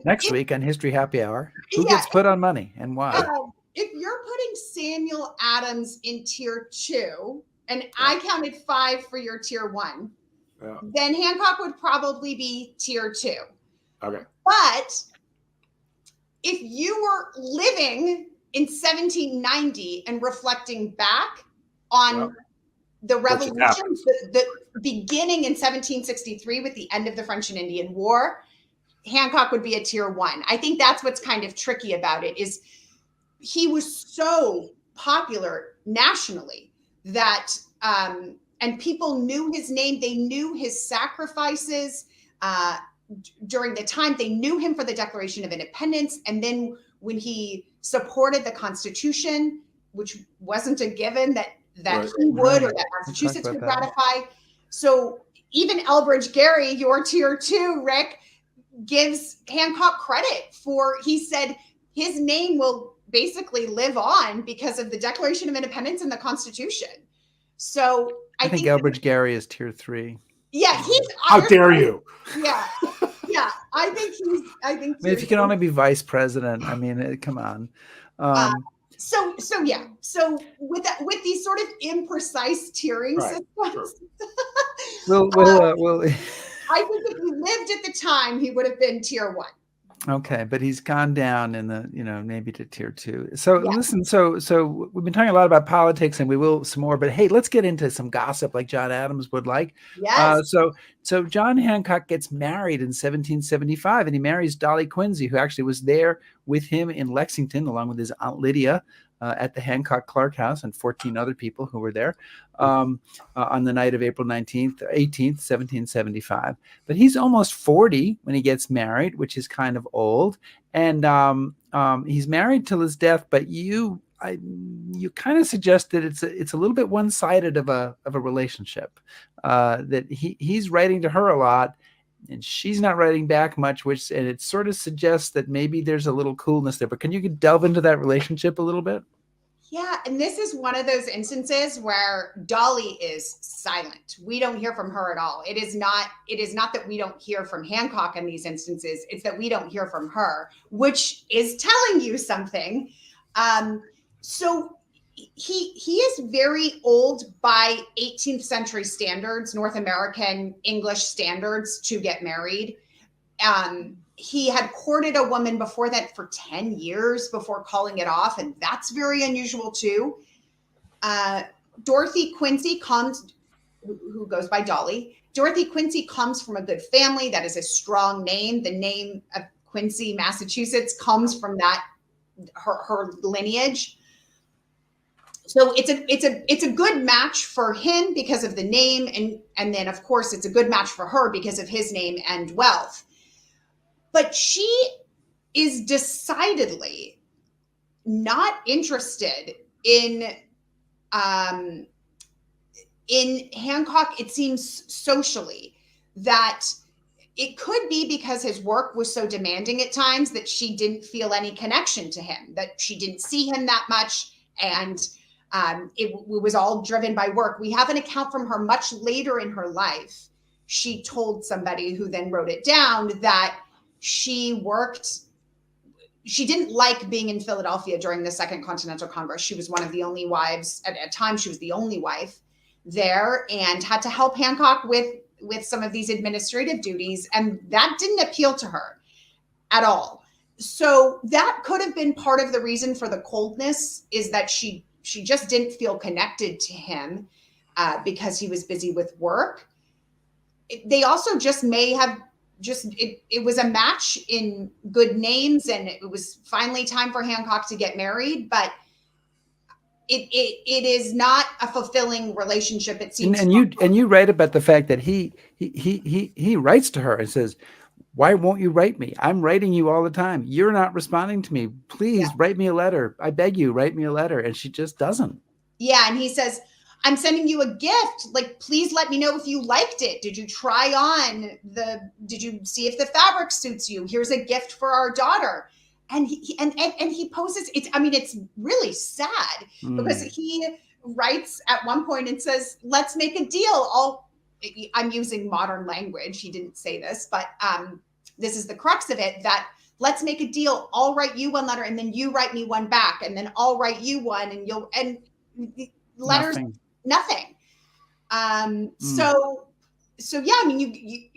next week on History Happy Hour, who gets put on money and why? if you're putting Samuel Adams in tier 2, and I counted 5 for your tier 1, then Hancock would probably be tier 2. Okay. But if you were living in 1790 and reflecting back on the revolution, the beginning in 1763 with the end of the French and Indian War, Hancock would be a tier 1. I think that's what's kind of tricky about it, is he was so popular nationally that and people knew his name. They knew his sacrifices during the time. They knew him for the Declaration of Independence. And then when he supported the Constitution, which wasn't a given that he would or that Massachusetts would ratify. So even Elbridge Gerry, your tier 2, Rick, gives Hancock credit for, he said his name will basically live on because of the Declaration of Independence and the Constitution. So I think Elbridge Gerry is tier 3. Yeah, he's. How dare you? Yeah, yeah. I think. I mean, if you can only be vice president, I mean, come on. So yeah. So with these sort of imprecise tiering systems, we'll I think if he lived at the time, he would have been tier 1. Okay, but he's gone down in the, maybe to tier 2. So listen, so we've been talking a lot about politics, and we will some more, but hey, let's get into some gossip like John Adams would like. Yes. So John Hancock gets married in 1775, and he marries Dolly Quincy, who actually was there with him in Lexington, along with his Aunt Lydia, at the Hancock Clark House, and 14 other people who were there on the night of April 18th, 1775. But he's almost 40 when he gets married, which is kind of old. And he's married till his death. But you kind of suggest that it's a little bit one-sided of a relationship. That he's writing to her a lot, and she's not writing back much, and it sort of suggests that maybe there's a little coolness there. But can you delve into that relationship a little bit? Yeah, and this is one of those instances where Dolly is silent. We don't hear from her at all. It is not that we don't hear from Hancock in these instances. It's that we don't hear from her, which is telling you something. So he is very old by 18th century standards, North American English standards, to get married. He had courted a woman before that for 10 years before calling it off, and that's very unusual too. Dorothy Quincy who goes by Dolly. Dorothy Quincy comes from a good family. That is a strong name. The name of Quincy, Massachusetts, comes from her lineage. So it's a good match for him because of the name, and then of course it's a good match for her because of his name and wealth. But she is decidedly not interested in Hancock. It seems socially that it could be because his work was so demanding at times that she didn't feel any connection to him, that she didn't see him that much, and it was all driven by work. We have an account from her much later in her life. She told somebody who then wrote it down that she didn't like being in Philadelphia during the Second Continental Congress. She was one of the only wives at a time. She was the only wife there and had to help Hancock with some of these administrative duties. And that didn't appeal to her at all. So that could have been part of the reason for the coldness, is that she just didn't feel connected to him because he was busy with work. They also just may have it was a match in good names, and it was finally time for Hancock to get married, but it is not a fulfilling relationship, it seems. And you write about the fact that he writes to her and says, "Why won't you write me? I'm writing you all the time. You're not responding to me. Please write me a letter. I beg you, write me a letter." And she just doesn't. Yeah. And he says, "I'm sending you a gift. Like, please let me know if you liked it. Did you try on did you see if the fabric suits you? Here's a gift for our daughter." And he poses, it's really sad because he writes at one point and says, "Let's make a deal." I'm using modern language. He didn't say this, but this is the crux of it, that Let's make a deal. I'll write you one letter and then you write me one back, and then I'll write you one, and letters, nothing. So yeah, I mean,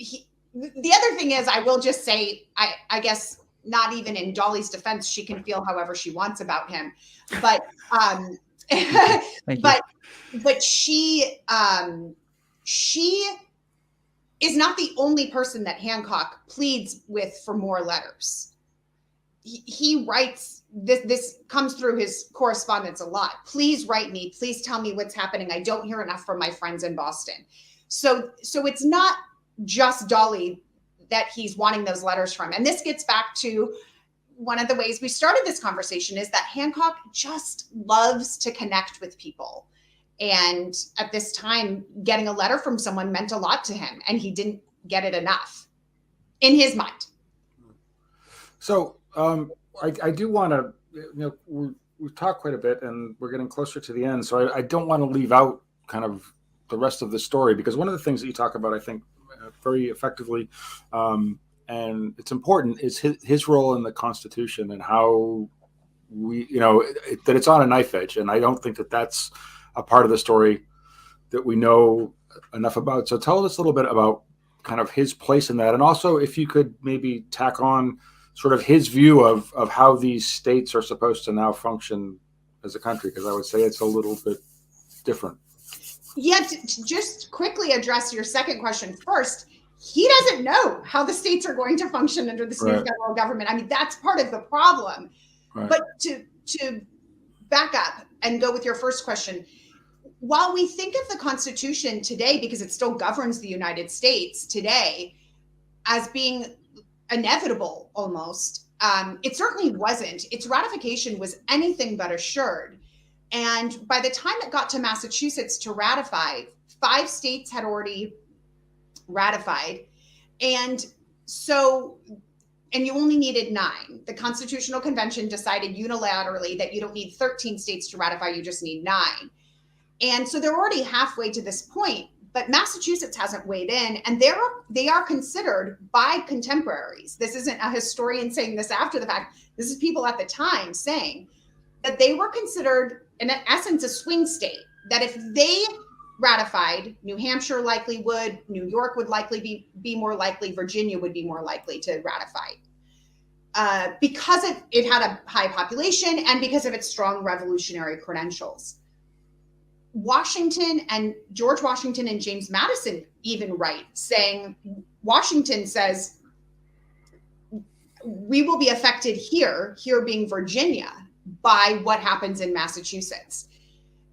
the other thing is, I will just say, I guess not even in Dolly's defense, she can feel however she wants about him, but but she is not the only person that Hancock pleads with for more letters. He writes, this comes through his correspondence a lot. Please write me. Please tell me what's happening. I don't hear enough from my friends in Boston. So it's not just Dolly that he's wanting those letters from. And this gets back to one of the ways we started this conversation, is that Hancock just loves to connect with people. And at this time, getting a letter from someone meant a lot to him, and he didn't get it enough in his mind. So I do want to, we've talked quite a bit and we're getting closer to the end. So I don't want to leave out kind of the rest of the story, because one of the things that you talk about, I think, very effectively, and it's important, is his role in the Constitution, and how that it's on a knife edge. And I don't think that that's a part of the story that we know enough about. So tell us a little bit about kind of his place in that. And also, if you could maybe tack on sort of his view of how these states are supposed to now function as a country, because I would say it's a little bit different. Yeah, to just quickly address your second question first, he doesn't know how the states are going to function under this new federal government. I mean, that's part of the problem. Right. But to back up and go with your first question, while we think of the Constitution today, because it still governs the United States today, as being inevitable almost, it certainly wasn't. Its ratification was anything but assured. And by the time it got to Massachusetts to ratify, 5 states had already ratified. And you only needed 9. The Constitutional Convention decided unilaterally that you don't need 13 states to ratify, you just need 9. And so they're already halfway to this point, but Massachusetts hasn't weighed in, and they are considered by contemporaries. This isn't a historian saying this after the fact. This is people at the time saying that they were considered, in essence, a swing state, that if they ratified, New Hampshire likely would, New York would likely be more likely, Virginia would be more likely to ratify, because it had a high population and because of its strong revolutionary credentials. George Washington and James Madison even write, saying, Washington says, we will be affected here being Virginia, by what happens in Massachusetts.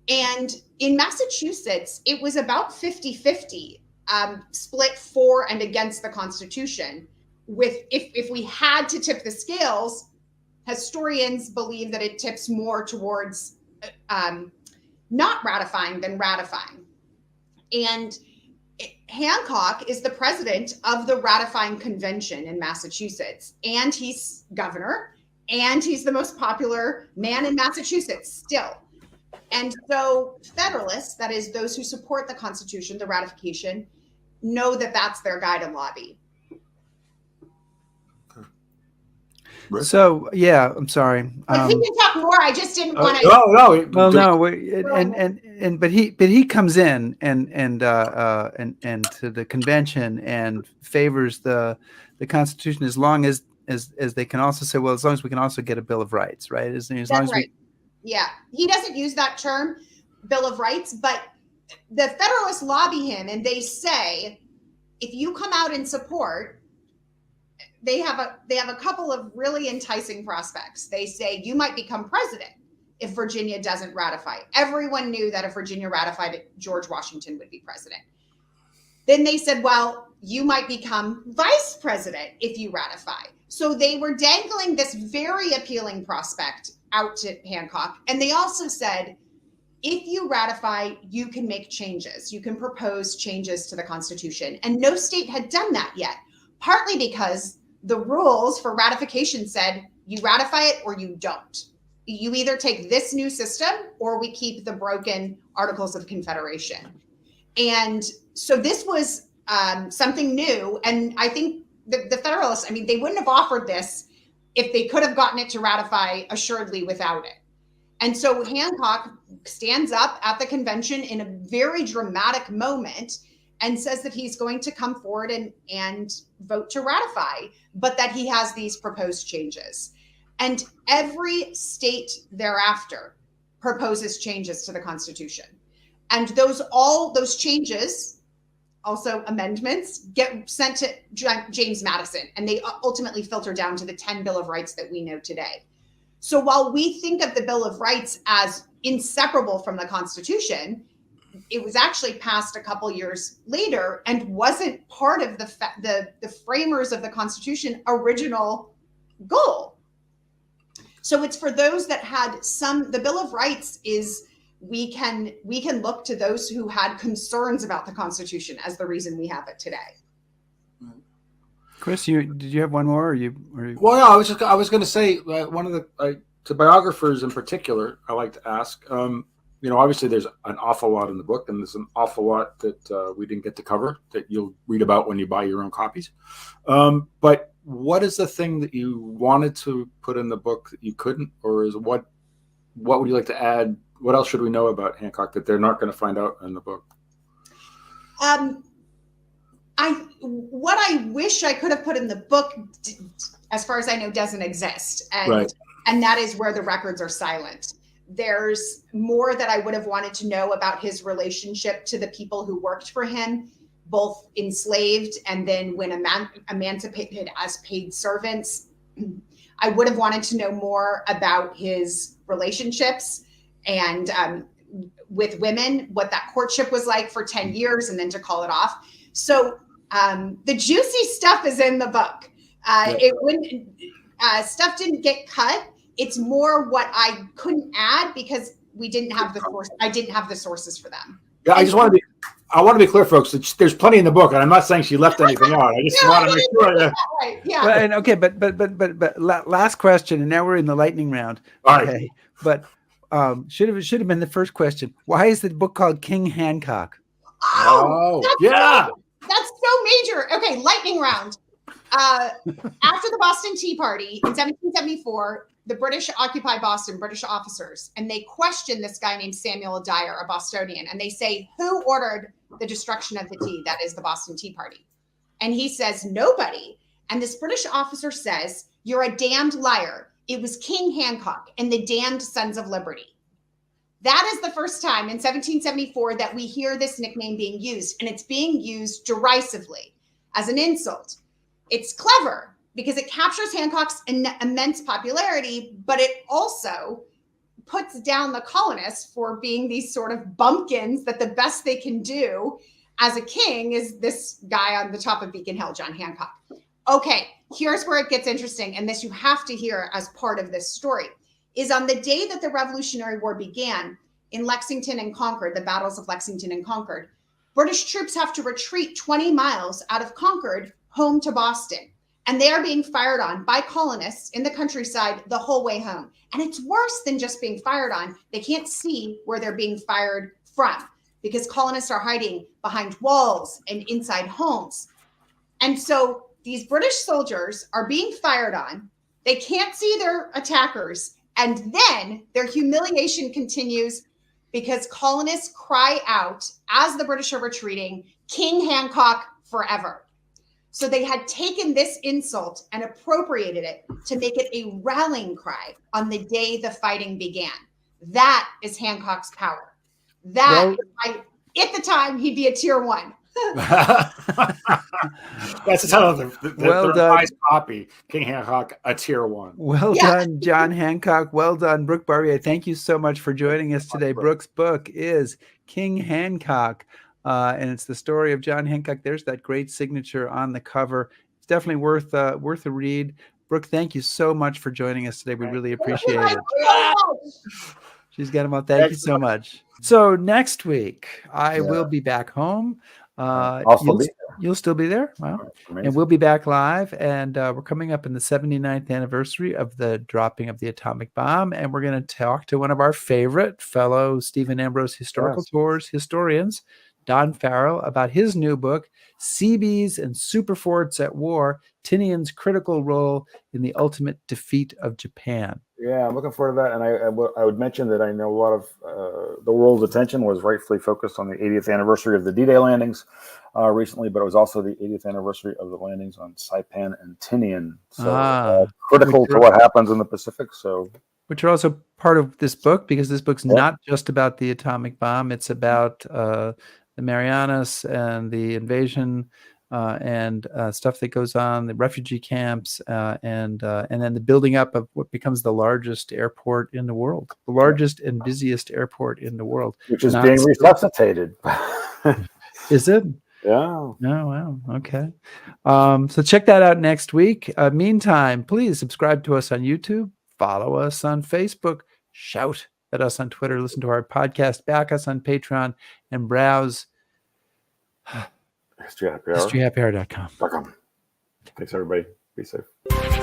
And in Massachusetts, it was about 50-50, split for and against the Constitution. With if we had to tip the scales, historians believe that it tips more towards not ratifying than ratifying. And Hancock is the president of the ratifying convention in Massachusetts, and he's governor, and he's the most popular man in Massachusetts still. And so Federalists, that is those who support the Constitution, the ratification, know that that's their guide and lobby. So yeah, I'm sorry. We can talk more. I just didn't want to. But he comes in and to the convention and favors the Constitution, as long as they can also say, well, as long as we can also get a Bill of Rights, right? Yeah, he doesn't use that term, Bill of Rights, but the Federalists lobby him, and they say, if you come out in support, they have a couple of really enticing prospects. They say you might become president if Virginia doesn't ratify. Everyone knew that if Virginia ratified it, George Washington would be president. Then they said, well, you might become vice president if you ratify. So they were dangling this very appealing prospect out to Hancock. And they also said, if you ratify, you can make changes. You can propose changes to the Constitution. And no state had done that yet, partly because the rules for ratification said you ratify it or you don't. You either take this new system or we keep the broken Articles of Confederation. And so this was something new. And I think the Federalists, I mean, they wouldn't have offered this if they could have gotten it to ratify assuredly without it. And so Hancock stands up at the convention in a very dramatic moment and says that he's going to come forward and vote to ratify, but that he has these proposed changes. And every state thereafter proposes changes to the Constitution. And all those changes, also amendments, get sent to James Madison, and they ultimately filter down to the 10 Bill of Rights that we know today. So while we think of the Bill of Rights as inseparable from the Constitution, it was actually passed a couple years later and wasn't part of the framers of the Constitution original goal. So it's for those that had the Bill of Rights is, we can look to those who had concerns about the Constitution as the reason we have it today. Chris, did you have one more? Well, no, I was going to say one of the to biographers in particular, I like to ask. Obviously, there's an awful lot in the book, and there's an awful lot that we didn't get to cover that you'll read about when you buy your own copies. But what is the thing that you wanted to put in the book that you couldn't, or what would you like to add? What else should we know about Hancock that they're not going to find out in the book? What I wish I could have put in the book, as far as I know, doesn't exist. And that is where the records are silent. There's more that I would have wanted to know about his relationship to the people who worked for him, both enslaved and then when emancipated as paid servants. I would have wanted to know more about his relationships and with women, what that courtship was like for 10 years and then to call it off. So the juicy stuff is in the book. Stuff didn't get cut. It's more what I couldn't add because we didn't have the source. I didn't have the sources for them. Yeah, I want to be clear, folks. There's plenty in the book, and I'm not saying she left anything out. I just want to make sure that. Right. Yeah. Well, and okay, but last question, and now we're in the lightning round. All okay, right. But should have been the first question. Why is the book called King Hancock? Yeah. That's so major. Okay, lightning round. After the Boston Tea Party in 1774, the British occupied Boston, British officers, and they question this guy named Samuel Dyer, a Bostonian, and they say, who ordered the destruction of the tea? That is the Boston Tea Party. And he says, nobody. And this British officer says, you're a damned liar. It was King Hancock and the damned Sons of Liberty. That is the first time in 1774 that we hear this nickname being used, and it's being used derisively as an insult. It's clever because it captures Hancock's immense popularity, but it also puts down the colonists for being these sort of bumpkins that the best they can do as a king is this guy on the top of Beacon Hill, John Hancock. Okay, here's where it gets interesting, and this you have to hear as part of this story, is on the day that the Revolutionary War began in Lexington and Concord, the battles of Lexington and Concord, British troops have to retreat 20 miles out of Concord home to Boston. And they are being fired on by colonists in the countryside the whole way home. And it's worse than just being fired on. They can't see where they're being fired from because colonists are hiding behind walls and inside homes. And so these British soldiers are being fired on. They can't see their attackers. And then their humiliation continues because colonists cry out as the British are retreating, King Hancock forever. So they had taken this insult and appropriated it to make it a rallying cry on the day the fighting began. That is Hancock's power. At the time, he'd be a tier 1. That's the title of the revised copy. King Hancock, a tier 1. Well done, John Hancock. Well done, Brooke Barbier. Thank you so much for joining us today. Brooke's book is King Hancock. And it's the story of John Hancock. There's that great signature on the cover. It's definitely worth a read. Brooke, thank you so much for joining us today. We really appreciate it. She's got them all. Thank you so much. So next week, I will be back home. You'll still be there. Wow. And we'll be back live. And we're coming up in the 79th anniversary of the dropping of the atomic bomb. And we're going to talk to one of our favorite fellow Stephen Ambrose Historical Tours historians, Don Farrell, about his new book, Seabees and Superforts at War, Tinian's Critical Role in the Ultimate Defeat of Japan. Yeah, I'm looking forward to that. And I would mention that I know a lot of the world's attention was rightfully focused on the 80th anniversary of the D-Day landings recently, but it was also the 80th anniversary of the landings on Saipan and Tinian. So critical to what happens in the Pacific. So, which are also part of this book, because this book's not just about the atomic bomb. It's about the Marianas and the invasion and stuff that goes on, the refugee camps, and then the building up of what becomes the largest airport in the world, the largest and busiest airport in the world. Which is being resuscitated. Is it? Yeah. Oh, wow. Okay. So check that out next week. Meantime, please subscribe to us on YouTube, follow us on Facebook, shout at us on Twitter, listen to our podcast, back us on Patreon, and browse historyhappyhour.com. historyhappyhour.com. Thanks, everybody. Be safe.